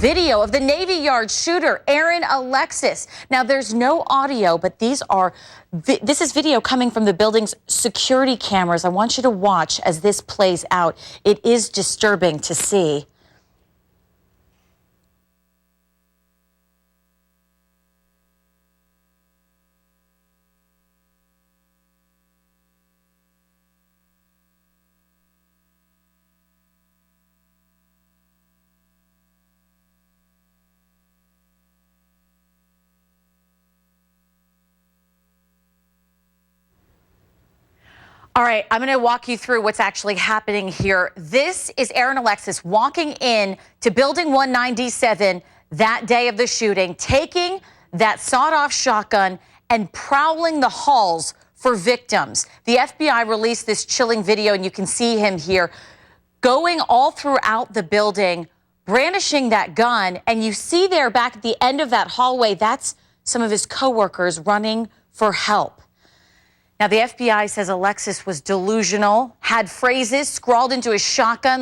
video of the Navy Yard shooter, Aaron Alexis. Now, there's no audio, but this is video coming from the building's security cameras. I want you to watch as this plays out. It is disturbing to see. All right, I'm going to walk you through what's actually happening here. This is Aaron Alexis walking in to Building 197 that day of the shooting, taking that sawed-off shotgun and prowling the halls for victims. The FBI released this chilling video, and you can see him here going all throughout the building, brandishing that gun. And you see there back at the end of that hallway, that's some of his coworkers running for help. Now, the FBI says Alexis was delusional, had phrases scrawled into his shotgun